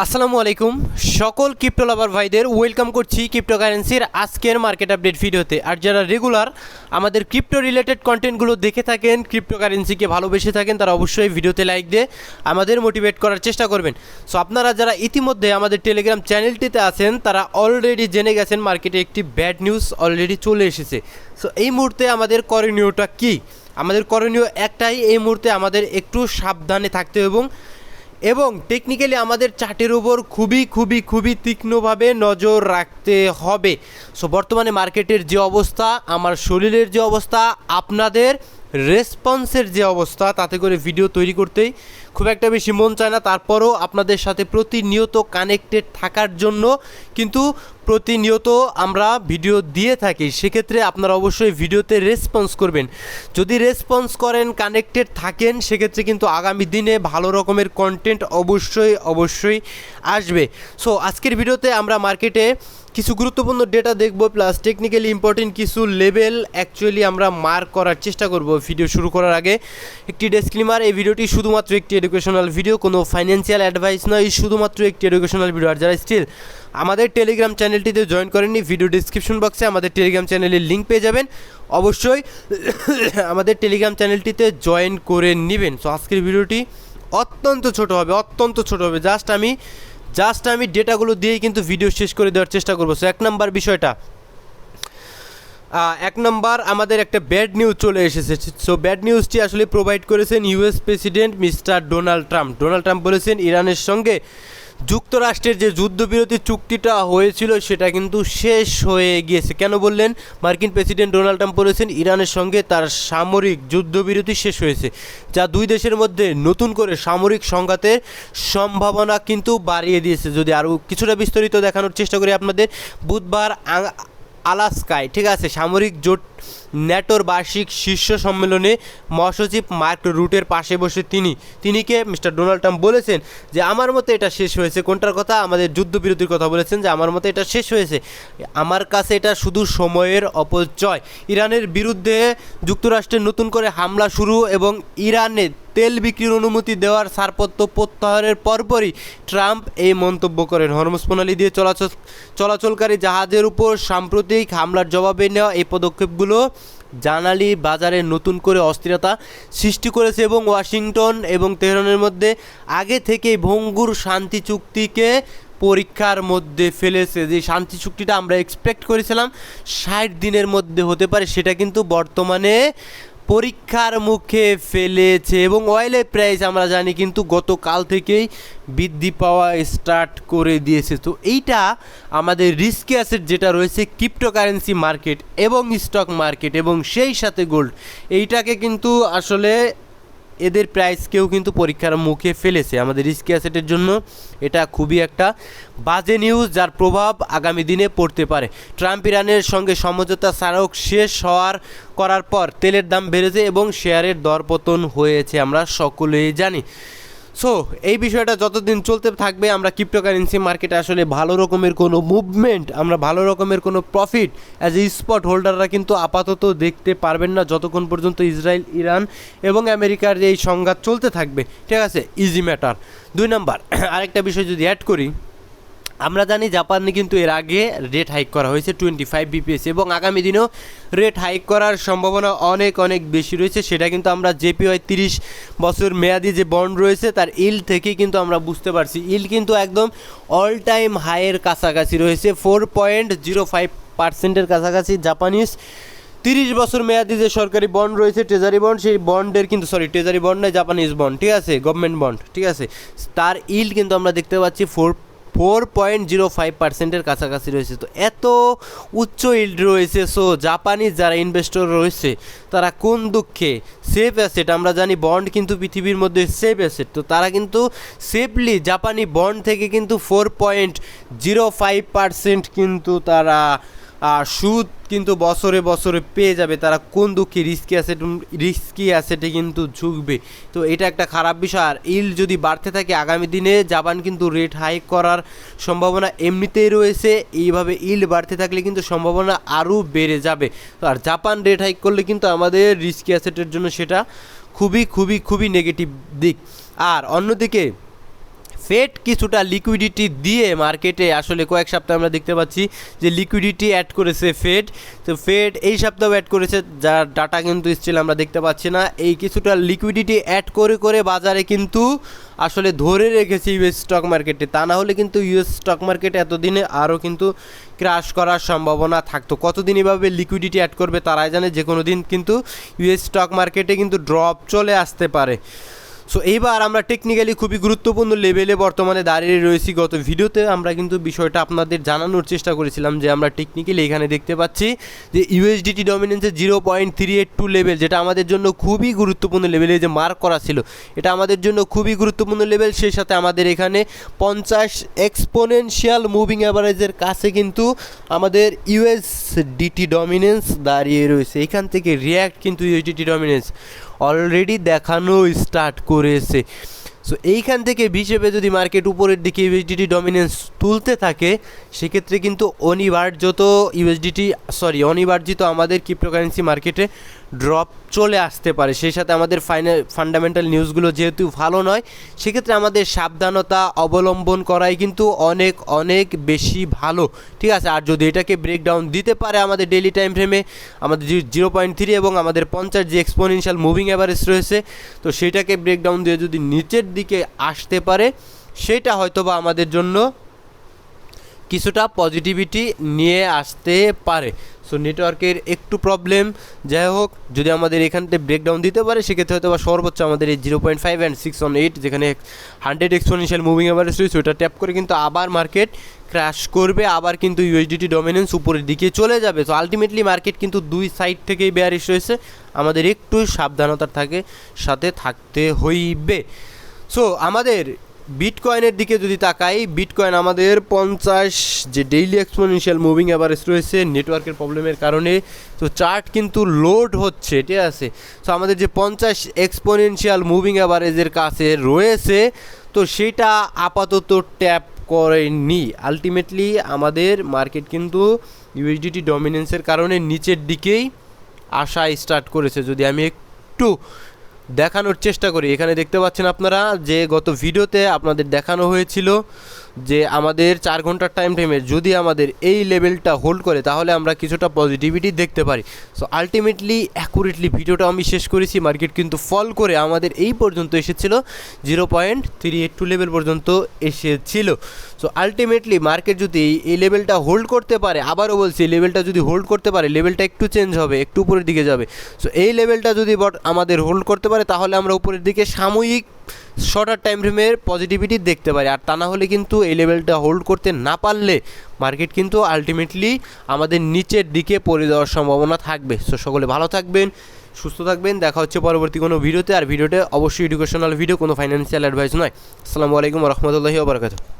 আসসালামু আলাইকুম সকল ক্রিপ্টো লাভার ভাইদের ওয়েলকাম করছি ক্রিপ্টোকারেন্সির আজকের মার্কেট আপডেট ভিডিওতে। আর যারা রেগুলার আমাদের ক্রিপ্টো রিলেটেড কন্টেন্টগুলো দেখে থাকেন, ক্রিপ্টোকারেন্সিকে ভালোবেসে থাকেন, তারা অবশ্যই ভিডিওতে লাইক দিয়ে আমাদের মোটিভেট করার চেষ্টা করবেন। সো আপনারা যারা ইতিমধ্যে আমাদের টেলিগ্রাম চ্যানেলটিতে আছেন তারা অলরেডি জেনে গেছেন মার্কেটে একটি ব্যাড নিউজ অলরেডি চলে এসেছে। সো এই মুহূর্তে আমাদের করণীয়টা কী? আমাদের করণীয় একটাই, এই মুহূর্তে আমাদের একটু সাবধানে থাকতে এবং টেকনিক্যালি আমাদের চার্টের উপর খুবই তীক্ষ্ণভাবে নজর রাখতে হবে। সো বর্তমানে মার্কেটের যে অবস্থা, আমার শরীরের যে অবস্থা, আপনাদের রেসপন্সের যে অবস্থা, তাতে করে ভিডিও তৈরি করতেই খুব একটা বেশি মন চায় না। তারপরও আপনাদের সাথে প্রতিনিয়ত কানেক্টেড থাকার জন্য কিন্তু প্রতিনিয়ত আমরা ভিডিও দিয়ে থাকি। সেক্ষেত্রে আপনারা অবশ্যই ভিডিওতে রেসপন্স করবেন। যদি রেসপন্স করেন, কানেক্টেড থাকেন, সেক্ষেত্রে কিন্তু আগামী দিনে ভালো রকমের কন্টেন্ট অবশ্যই আসবে। সো আজকের ভিডিওতে আমরা মার্কেটে কিছু গুরুত্বপূর্ণ ডেটা দেখব, প্লাস টেকনিক্যালি ইম্পর্টেন্ট কিছু লেভেল অ্যাকচুয়ালি আমরা মার্ক করার চেষ্টা করব। ভিডিও শুরু করার আগে একটি ডিসক্লেমার, এই ভিডিওটি শুধুমাত্র একটি এডুকেশনাল ভিডিও, কোনো ফাইন্যান্সিয়াল অ্যাডভাইস নয়, শুধুমাত্র একটি এডুকেশনাল ভিডিও। আর যারা স্টিল আমাদের টেলিগ্রাম চ্যানেলটিতে জয়েন করেননি, ভিডিও ডিসক্রিপশন বক্সে আমাদের টেলিগ্রাম চ্যানেলের লিঙ্ক পেয়ে যাবেন, অবশ্যই আমাদের টেলিগ্রাম চ্যানেলটিতে জয়েন করে নেবেন। সো আজকের ভিডিওটি অত্যন্ত ছোট হবে। জাস্ট আমি ডেটাগুলো দিয়েই কিন্তু ভিডিও শেষ করে দেওয়ার চেষ্টা করবো। সো এক নম্বর আমাদের একটা ব্যাড নিউজ চলে এসেছে। সো ব্যাড নিউজটি আসলে প্রোভাইড করেছেন US president mister Donald Trump বলেছেন ইরানের সঙ্গে যুক্তরাষ্ট্রের যে যুদ্ধবিরতি চুক্তিটা হয়েছিল সেটা কিন্তু শেষ হয়ে গিয়েছে। কেন বললেন? মার্কিন প্রেসিডেন্ট ডোনাল্ড ট্রাম্প বলেছেন ইরানের সঙ্গে তার সামরিক যুদ্ধবিরতি শেষ হয়েছে, যা দুই দেশের মধ্যে নতুন করে সামরিক সংঘাতের সম্ভাবনা কিন্তু বাড়িয়ে দিয়েছে। যদি আরও কিছুটা বিস্তারিত দেখানোর চেষ্টা করি আপনাদের, বুধবার আলাস্কায়, ঠিক আছে, সামরিক জোট ন্যাটোর বার্ষিক শীর্ষ সম্মেলনে মহাসচিব মার্ক রুটের পাশে বসে তিনিকে মিস্টার ডোনাল্ড ট্রাম্প বলেছেন যে আমার মতে এটা শেষ হয়েছে। কোনটার কথা? আমাদের যুদ্ধবিরতির কথা বলেছেন যে আমার মতে এটা শেষ হয়েছে, আমার কাছে এটা শুধু সময়ের অপচয়। ইরানের বিরুদ্ধে যুক্তরাষ্ট্রের নতুন করে হামলা শুরু এবং ইরানে তেল বিক্রির অনুমতি দেওয়ার ছাড়পত্র প্রত্যাহারের পরপরই ট্রাম্প এই মন্তব্য করেন। হরমুজ প্রণালী দিয়ে চলাচলকারী জাহাজের উপর সাম্প্রতিক হামলার জবাবে নেওয়া এই পদক্ষেপগুলো জানালি বাজারে নতুন করে অস্থিরতা সৃষ্টি করেছে এবং ওয়াশিংটন এবং তেহরানের মধ্যে আগে থেকেই ভঙ্গুর শান্তি চুক্তিকে পরীক্ষার মধ্যে ফেলেছে। যে শান্তি চুক্তিটা আমরা এক্সপেক্ট করেছিলাম 60 দিনের মধ্যে হতে পারে, সেটা কিন্তু বর্তমানে পরীক্ষার মুখে ফেলেছে। এবং অয়েলের প্রাইস আমরা জানি কিন্তু গতকাল থেকেই বৃদ্ধি পাওয়া স্টার্ট করে দিয়েছে। তো এইটা আমাদের রিস্কি অ্যাসেট যেটা রয়েছে ক্রিপ্টোকারেন্সি মার্কেট এবং স্টক মার্কেট এবং সেই সাথে গোল্ড, এইটাকে কিন্তু আসলে এদের প্রাইসকেও কিন্তু পরীক্ষার মুখে ফেলেছে। আমাদের রিস্কি অ্যাসেটের জন্য এটা খুবই একটা বাজে নিউজ, যার প্রভাব আগামী দিনে পড়তে পারে। ট্রাম্প ইরানের সঙ্গে সমঝোতা স্মারক শেষ করার পর তেলের দাম বেড়েছে এবং শেয়ারের দরপতন হয়েছে, আমরা সকলেই জানি। সো এই বিষয়টা যতদিন চলতে থাকবে, আমরা ক্রিপ্টোকারেন্সি মার্কেটে আসলে ভালো রকমের কোনো মুভমেন্ট, আমরা ভালো রকমের কোনো প্রফিট অ্যাজ এ স্পট হোল্ডাররা কিন্তু আপাতত দেখতে পারবেন না, যতক্ষণ পর্যন্ত ইসরায়েল, ইরান এবং আমেরিকার এই সংঘাত চলতে থাকবে, ঠিক আছে? Easy matter. 2 নম্বর আরেকটা বিষয় যদি অ্যাড করি, আমরা জানি জাপানে কিন্তু এর আগে রেট হাইক করা হয়েছে 25 বিপিএস এবং আগামী দিনেও রেট হাইক করার সম্ভাবনা অনেক বেশি রয়েছে। সেটা কিন্তু আমরা জেপিওয়াই 30 বছর মেয়াদি যে বন্ড রয়েছে তার ইল্ড থেকেই কিন্তু আমরা বুঝতে পারছি। ইল্ড কিন্তু একদম অল টাইম হাইয়ের কাছাকাছি রয়েছে, 4.05%-এর কাছাকাছি। জাপানিজ 30 বছর মেয়াদি যে সরকারি বন্ড রয়েছে, ট্রেজারি বন্ড, সেই বন্ডের কিন্তু ট্রেজারি বন্ড নয়, জাপানিজ বন্ড, ঠিক আছে, গভর্নমেন্ট বন্ড, ঠিক আছে, তার ইল্ড কিন্তু আমরা দেখতে পাচ্ছি 4.05%-এর কাছাকাছি রয়েছে। তো এত উচ্চ ইল্ড রয়েছে। সো জাপানিজ যারা ইনভেস্টর রয়েছে তারা কোন দুঃখে? সেফ অ্যাসেট, আমরা জানি বন্ড কিন্তু পৃথিবীর মধ্যে সেফ অ্যাসেট, তো তারা কিন্তু সেফলি জাপানি বন্ড থেকে কিন্তু 4.05% কিন্তু তারা সুদ কিন্তু বছরে পেয়ে যাবে। তারা কোন দুঃখে রিস্কি অ্যাসেটে কিন্তু ঝুঁকবে। তো এটা একটা খারাপ বিষয়। আর ইল্ড যদি বাড়তে থাকে আগামী দিনে জাপান কিন্তু রেট হাইক করার সম্ভাবনা এমনিতেই রয়েছে, এইভাবে ইল্ড বাড়তে থাকলে কিন্তু সম্ভাবনা আরও বেড়ে যাবে। তো আর জাপান রেট হাইক করলে কিন্তু আমাদের রিস্কি অ্যাসেটের জন্য সেটা খুবই নেগেটিভ দিক। আর অন্যদিকে ফেড কিছুটা লিকুইডিটি দিয়ে মার্কেটে আসলে কয়েক সপ্তাহ আমরা দেখতে পাচ্ছি যে লিকুইডিটি অ্যাড করেছে ফেড। তো ফেড এই সপ্তাহ অ্যাড করেছে, যার ডাটা কিন্তু স্টিল আমরা দেখতে পাচ্ছি না। এই কিছুটা লিকুইডিটি অ্যাড করে করে বাজারে কিন্তু আসলে ধরে রেখেছে ইউএস স্টক মার্কেটে, তা না হলে কিন্তু ইউএস স্টক মার্কেট এতদিনে আরও কিন্তু ক্র্যাশ করার সম্ভাবনা থাকতো। কতদিন এভাবে লিকুইডিটি অ্যাড করবে তারাই জানে, যে কোনো দিন কিন্তু ইউএস স্টক মার্কেটে কিন্তু ড্রপ চলে আসতে পারে। সো এইবার আমরা টেকনিক্যালি খুবই গুরুত্বপূর্ণ লেভেলে বর্তমানে দাঁড়িয়ে রয়েছি। গত ভিডিওতে আমরা কিন্তু বিষয়টা আপনাদের জানানোর চেষ্টা করেছিলাম যে আমরা টেকনিক্যালি এখানে দেখতে পাচ্ছি যে ইউএসডিটি ডমিনেন্সের 0.382 লেভেল, যেটা আমাদের জন্য খুবই গুরুত্বপূর্ণ লেভেলে যে মার্ক করা ছিল, এটা আমাদের জন্য খুবই গুরুত্বপূর্ণ লেভেল। সেই সাথে আমাদের এখানে 50 এক্সপোনেনশিয়াল মুভিং অ্যাভারেজের কাছে কিন্তু আমাদের ইউএসডিটি ডমিনেন্স দাঁড়িয়ে রয়েছে। এখান থেকে রিয়্যাক্ট কিন্তু ইউএসডিটি ডমিনেন্স অলরেডি দেখানো স্টার্ট করেছে। সো এইখান থেকে হিসেবে যদি মার্কেট উপরের দিকে ইউএসডিটি ডমিনেন্স তুলতে থাকে, সেক্ষেত্রে কিন্তু অনিবার্জিত আমাদের ক্রিপ্টোকারেন্সি মার্কেটে ড্রপ চলে আসতে পারে। সেই সাথে আমাদের ফান্ডামেন্টাল নিউজগুলো যেহেতু ভালো নয়, সেক্ষেত্রে আমাদের সাবধানতা অবলম্বন করাই কিন্তু অনেক অনেক বেশি ভালো, ঠিক আছে। আর যদি এটাকে ব্রেকডাউন দিতে পারে আমাদের ডেইলি টাইম ফ্রেমে, আমাদের 0.3 এবং আমাদের 50 যে এক্সপোনেনশিয়াল মুভিং অ্যাভারেজ রয়েছে, তো সেটাকে ব্রেকডাউন দিয়ে যদি নিচের দিকে আসতে পারে, সেটা হয়তোবা আমাদের জন্য কিছুটা পজিটিভিটি নিয়ে আসতে পারে। সো নেটওয়ার্কের একটু প্রবলেম, যাই হোক, যদি আমাদের এখান থেকে ব্রেকডাউন দিতে পারে, সেক্ষেত্রে হয়তো বা সর্বোচ্চ আমাদের এই 0.5 and 618 যেখানে 100 এক্সপোনেনশিয়াল মুভিং অ্যাভারেজ রয়েছে, ওটা ট্যাপ করে কিন্তু আবার মার্কেট ক্র্যাশ করবে, আবার কিন্তু ইউএসডিটি ডমিনেন্স উপরের দিকে চলে যাবে। তো আলটিমেটলি মার্কেট কিন্তু দুই সাইড থেকেই বেয়ারিশ রয়েছে, আমাদের একটু সাবধানতার সাথে থাকতে হইবে। সো আমাদের বিটকয়েনের দিকে যদি তাকাই, বিটকয়েন আমাদের 50 যে ডেইলি এক্সপোনেনশিয়াল মুভিং অ্যাভারেজ রয়েছে নেটওয়ার্কের প্রবলেমের কারণে, তো চার্ট কিন্তু লোড হচ্ছে, ঠিক আছে। সো আমাদের যে 50 এক্সপোনেনশিয়াল মুভিং অ্যাভারেজের কাছে রয়েছে, তো সেটা আপাতত ট্যাপ করেনি। আলটিমেটলি আমাদের মার্কেট কিন্তু ইউএসডিটি ডমিনেন্সের কারণে নিচের দিকেই আসা স্টার্ট করেছে। যদি আমি একটু দেখানোর চেষ্টা করি, এখানে দেখতে পাচ্ছেন আপনারা যে গত ভিডিওতে আপনাদের দেখানো হয়েছিল যে আমাদের 4 ঘন্টার টাইম ফ্রেমে যদি আমাদের এই লেভেলটা হোল্ড করে, তাহলে আমরা কিছুটা পজিটিভিটি দেখতে পারি। সো আলটিমেটলি অ্যাকুরেটলি ভিডিওটা আমি শেষ করেছি। মার্কেট কিন্তু ফল করে আমাদের এই পর্যন্ত এসেছিল, 0.382 লেভেল পর্যন্ত এসেছিল। সো আলটিমেটলি মার্কেট যদি এই লেভেলটা হোল্ড করতে পারে, আবারও বলছি, এই লেভেলটা যদি হোল্ড করতে পারে, লেভেলটা একটু চেঞ্জ হবে, একটু উপরের দিকে যাবে। সো এই লেভেলটা যদি আমাদের হোল্ড করতে পারে, তাহলে আমরা উপরের দিকে সাময়িক শর্টার টাইম ফ্রেমের পজিটিভিটি দেখতে পারি। আর তা না হলে কিন্তু এই লেভেলটা হোল্ড করতে না পারলে মার্কেট কিন্তু আলটিমেটলি আমাদের নিচের দিকে পড়ে যাওয়ার সম্ভাবনা থাকবে। সো সকলে ভালো থাকবেন, সুস্থ থাকবেন, দেখা হচ্ছে পরবর্তী কোনো ভিডিওতে। আর ভিডিওটা অবশ্যই এডুকেশনাল ভিডিও, কোনো ফাইন্যান্সিয়াল অ্যাডভাইস নয়। আসসালামু আলাইকুম ওয়া রাহমাতুল্লাহি ওয়া বারাকাতুহু।